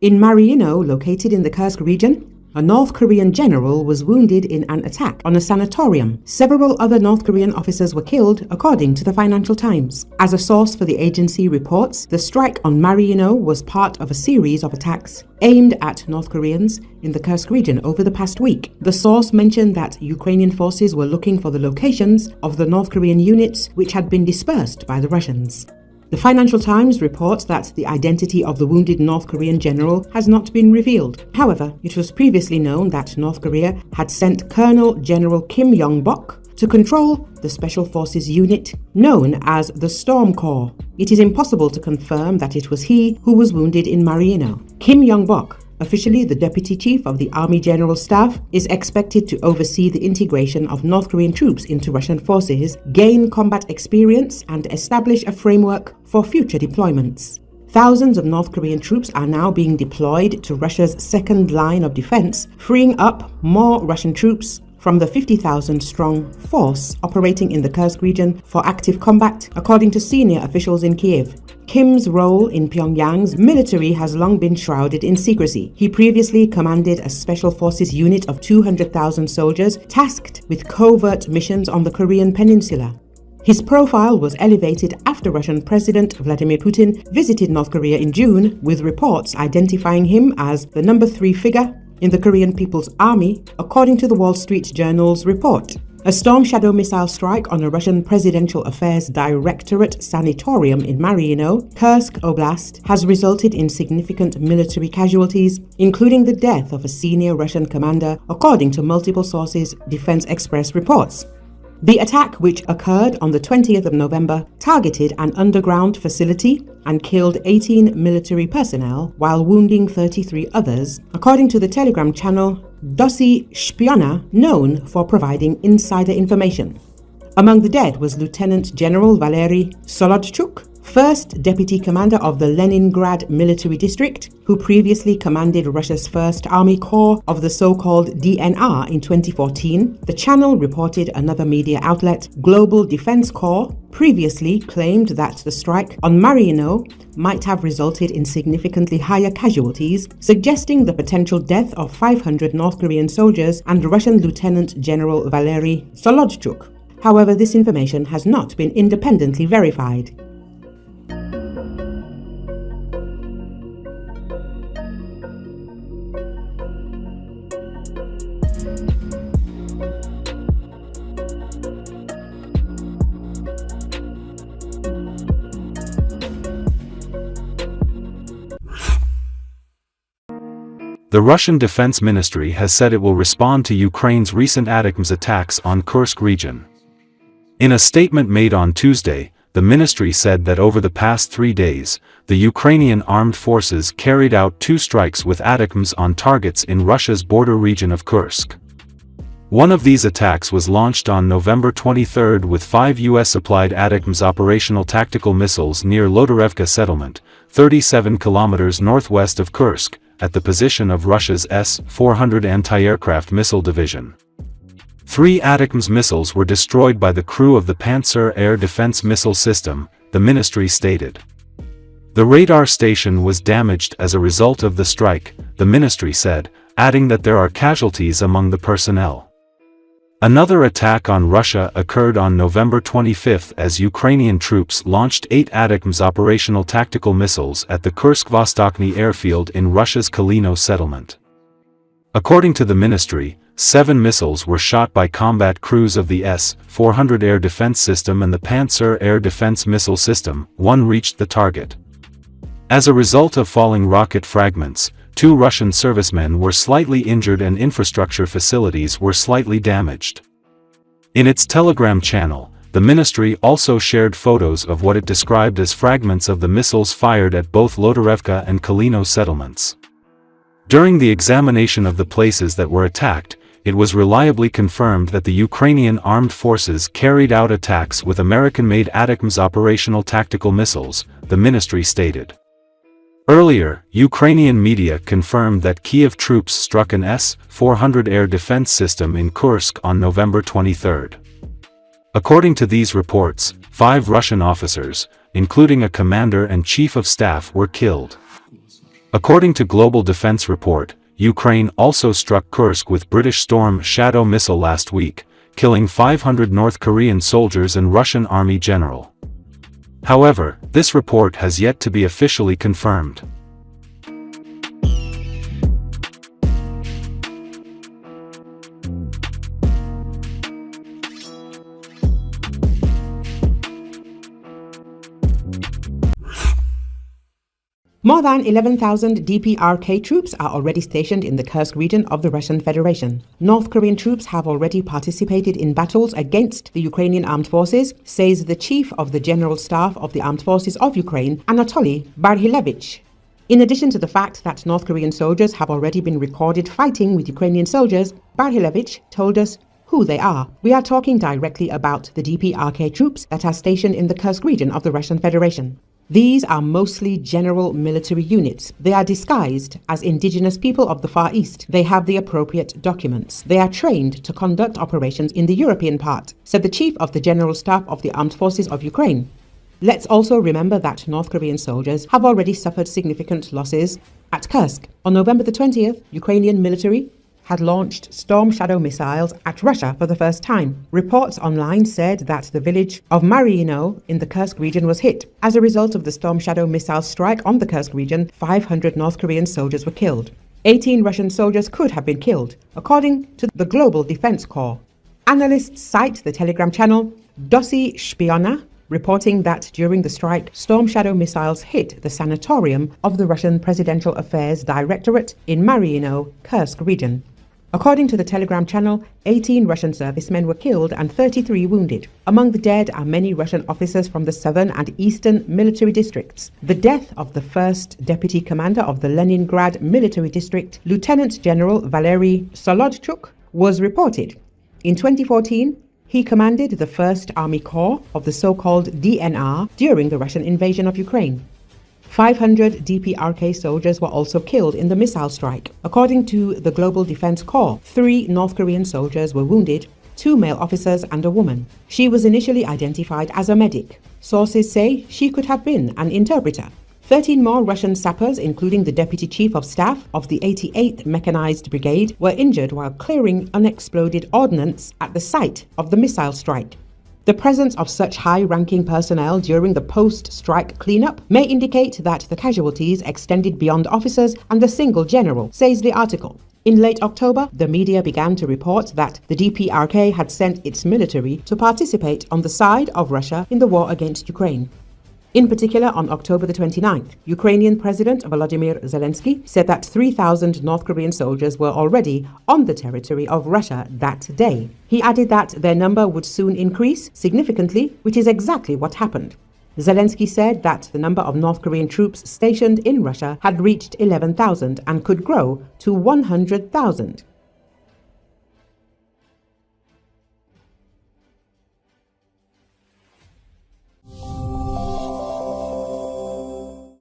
In Marino, located in the Kursk region, a North Korean general was wounded in an attack on a sanatorium. Several other North Korean officers were killed, according to the Financial Times. As a source for the agency reports, the strike on Marino was part of a series of attacks aimed at North Koreans in the Kursk region over the past week. The source mentioned that Ukrainian forces were looking for the locations of the North Korean units which had been dispersed by the Russians. The Financial Times reports that the identity of the wounded North Korean general has not been revealed. However, it was previously known that North Korea had sent Colonel General Kim Yong-bok to control the Special Forces unit known as the Storm Corps. It is impossible to confirm that it was he who was wounded in Marino. Kim Yong-bok, officially the Deputy Chief of the Army General Staff, is expected to oversee the integration of North Korean troops into Russian forces, gain combat experience, and establish a framework for future deployments. Thousands of North Korean troops are now being deployed to Russia's second line of defense, freeing up more Russian troops from the 50,000-strong force operating in the Kursk region for active combat, according to senior officials in Kiev. Kim's role in Pyongyang's military has long been shrouded in secrecy. He previously commanded a special forces unit of 200,000 soldiers tasked with covert missions on the Korean peninsula. His profile was elevated after Russian President Vladimir Putin visited North Korea in June, with reports identifying him as the number 3 figure in the Korean People's Army, according to the Wall Street Journal's report. A Storm Shadow missile strike on a Russian Presidential Affairs Directorate sanatorium in Marino, Kursk Oblast, has resulted in significant military casualties, including the death of a senior Russian commander, according to multiple sources, Defense Express reports. The attack, which occurred on the 20th of November, targeted an underground facility and killed 18 military personnel while wounding 33 others, according to the Telegram channel Dosi Shpiona, known for providing insider information. Among the dead was Lieutenant General Valery Solodchuk, first deputy commander of the Leningrad military district, who previously commanded Russia's 1st Army Corps of the so-called DNR in 2014. The channel reported another media outlet, Global Defense Corps, previously claimed that the strike on Marino might have resulted in significantly higher casualties, suggesting the potential death of 500 North Korean soldiers and Russian Lieutenant General Valery Solodchuk. However, this information has not been independently verified. The Russian Defense Ministry has said it will respond to Ukraine's recent ATACMS attacks on Kursk region. In a statement made on Tuesday, the ministry said that over the past 3 days, the Ukrainian armed forces carried out 2 strikes with ATACMS on targets in Russia's border region of Kursk. One of these attacks was launched on November 23 with 5 US-supplied ATACMS operational tactical missiles near Lodorevka settlement, 37 kilometers northwest of Kursk, at the position of Russia's S-400 anti-aircraft missile division. 3 ATACMS missiles were destroyed by the crew of the Panzer air defense missile system, the ministry stated. The radar station was damaged as a result of the strike, the ministry said, adding that there are casualties among the personnel. Another attack on Russia occurred on November 25 as Ukrainian troops launched 8 ATACMS operational tactical missiles at the Kursk-Vostochny airfield in Russia's Kalino settlement. According to the ministry, 7 missiles were shot by combat crews of the S-400 air defense system and the Panzer air defense missile system. 1 reached the target. As a result of falling rocket fragments, 2 Russian servicemen were slightly injured and infrastructure facilities were slightly damaged. In its Telegram channel, the ministry also shared photos of what it described as fragments of the missiles fired at both Lodorevka and Kalino settlements. During the examination of the places that were attacked, it was reliably confirmed that the Ukrainian armed forces carried out attacks with American-made ATACMS operational tactical missiles, the ministry stated. Earlier, Ukrainian media confirmed that Kiev troops struck an S-400 air defense system in Kursk on November 23. According to these reports, 5 Russian officers, including a commander and chief of staff, were killed. According to Global Defense Report, Ukraine also struck Kursk with British Storm Shadow missile last week, killing 500 North Korean soldiers and Russian army general. However, this report has yet to be officially confirmed. More than 11,000 DPRK troops are already stationed in the Kursk region of the Russian Federation. North Korean troops have already participated in battles against the Ukrainian armed forces, says the chief of the General Staff of the Armed Forces of Ukraine, Anatoly Barhilevich. In addition to the fact that North Korean soldiers have already been recorded fighting with Ukrainian soldiers, Barhilevich told us who they are. We are talking directly about the DPRK troops that are stationed in the Kursk region of the Russian Federation. These are mostly general military units. They are disguised as indigenous people of the Far East. They have the appropriate documents. They are trained to conduct operations in the European part, said the chief of the General Staff of the Armed Forces of Ukraine. Let's also remember that North Korean soldiers have already suffered significant losses at Kursk. On November the 20th, Ukrainian military had launched Storm Shadow missiles at Russia for the first time. Reports online said that the village of Marino in the Kursk region was hit. As a result of the Storm Shadow missile strike on the Kursk region, 500 North Korean soldiers were killed. 18 Russian soldiers could have been killed, according to the Global Defense Corps. Analysts cite the Telegram channel Dosi Shpiona, reporting that during the strike, Storm Shadow missiles hit the sanatorium of the Russian Presidential Affairs Directorate in Marino, Kursk region. According to the Telegram channel, 18 Russian servicemen were killed and 33 wounded. Among the dead are many Russian officers from the southern and eastern military districts. The death of the first deputy commander of the Leningrad military district, Lieutenant General Valery Solodchuk, was reported. In 2014, he commanded the 1st Army Corps of the so-called DNR during the Russian invasion of Ukraine. 500 DPRK soldiers were also killed in the missile strike. According to the Global Defense Corps, 3 North Korean soldiers were wounded, 2 male officers and a woman. She was initially identified as a medic. Sources say she could have been an interpreter. 13 more Russian sappers, including the deputy chief of staff of the 88th Mechanized Brigade, were injured while clearing unexploded ordnance at the site of the missile strike. The presence of such high-ranking personnel during the post-strike cleanup may indicate that the casualties extended beyond officers and a single general, says the article. In late October, the media began to report that the DPRK had sent its military to participate on the side of Russia in the war against Ukraine. In particular, on October the 29th, Ukrainian President Volodymyr Zelenski said that 3,000 North Korean soldiers were already on the territory of Russia that day. He added that their number would soon increase significantly, which is exactly what happened. Zelensky said that the number of North Korean troops stationed in Russia had reached 11,000 and could grow to 100,000.